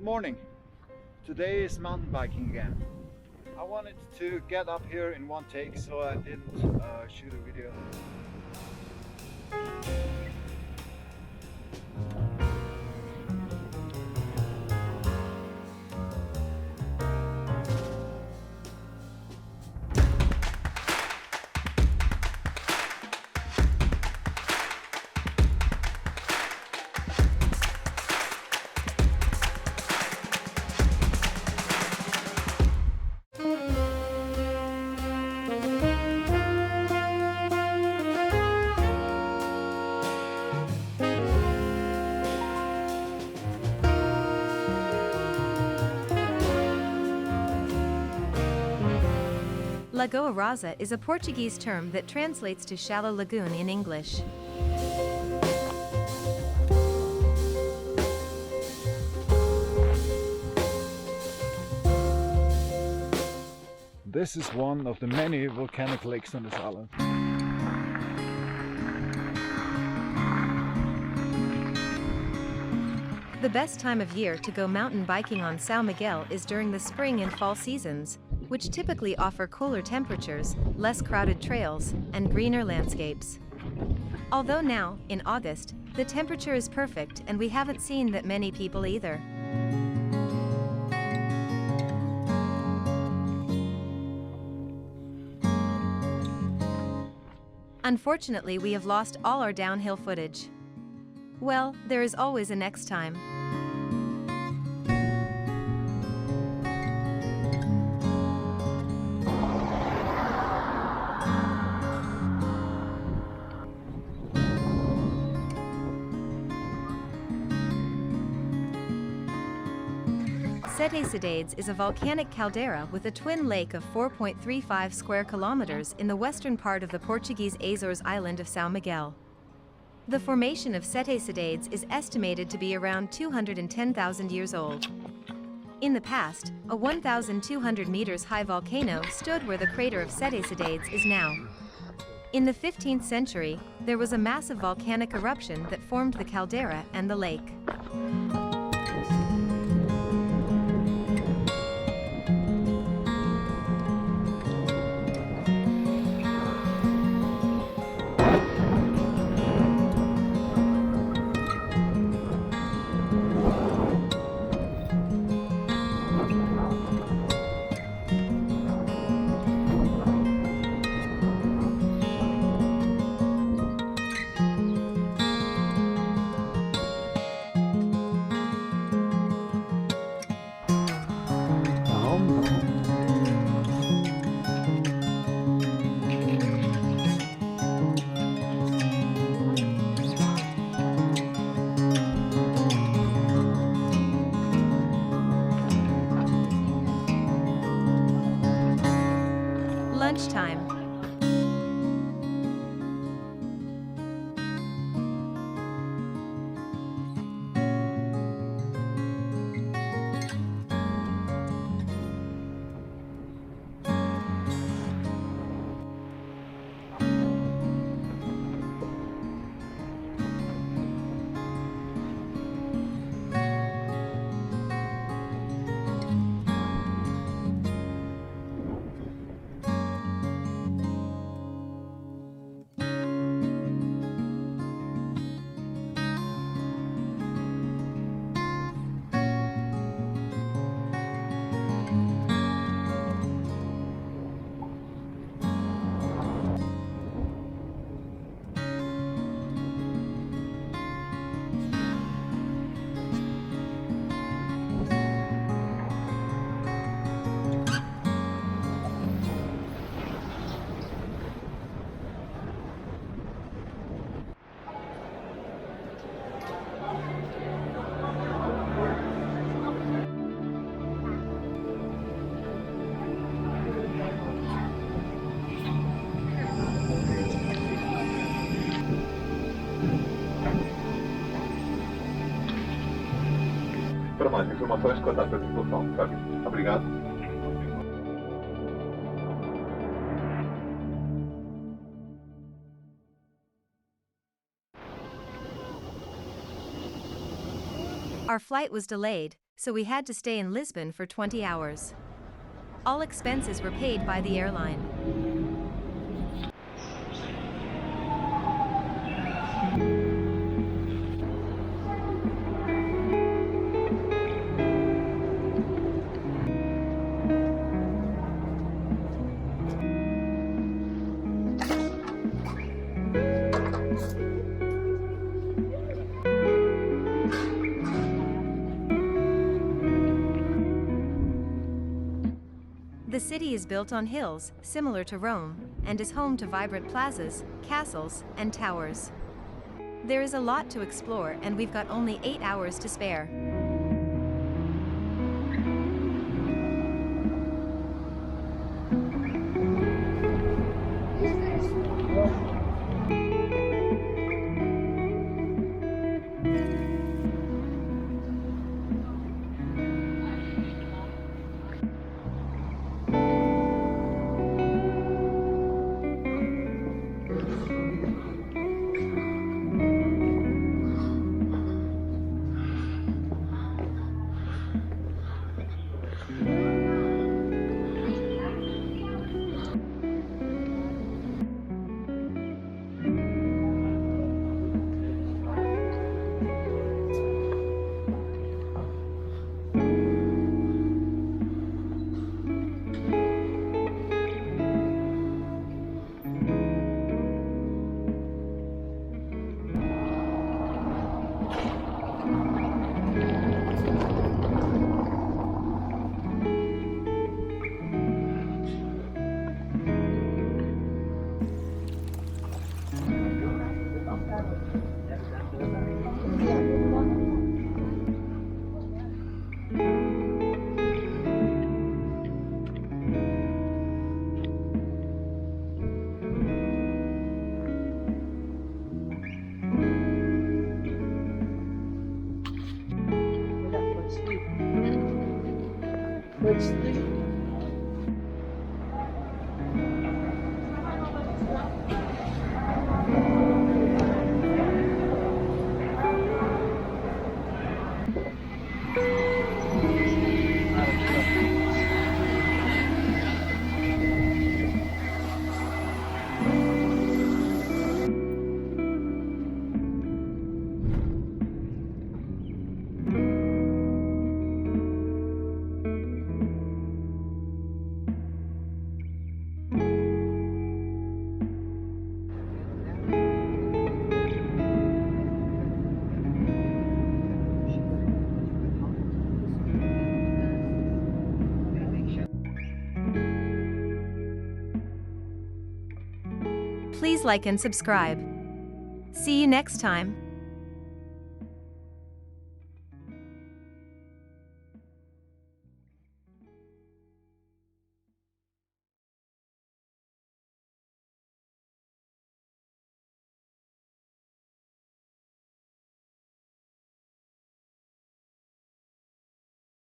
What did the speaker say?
morning. Today is mountain biking again. I wanted to get up here in one take, so I didn't shoot a video. Lagoa Rasa is a Portuguese term that translates to shallow lagoon in English. This is one of the many volcanic lakes on this island. The best time of year to go mountain biking on Sao Miguel is during the spring and fall seasons, which typically offer cooler temperatures, less crowded trails, and greener landscapes. Although now, in August, the temperature is perfect and we haven't seen that many people either. Unfortunately, we have lost all our downhill footage. Well, there is always a next time. Sete Cidades is a volcanic caldera with a twin lake of 4.35 square kilometers in the western part of the Portuguese Azores island of Sao Miguel. The formation of Sete Cidades is estimated to be around 210,000 years old. In the past, a 1,200 meters high volcano stood where the crater of Sete Cidades is now. In the 15th century, there was a massive volcanic eruption that formed the caldera and the lake. Lunchtime. Para mais informações, contate a tripulação. Obrigado. Our flight was delayed, so we had to stay in Lisbon for 20 hours. All expenses were paid by the airline. The city is built on hills, similar to Rome, and is home to vibrant plazas, castles, and towers. There is a lot to explore, and we've got only 8 hours to spare. Please like and subscribe. See you next time.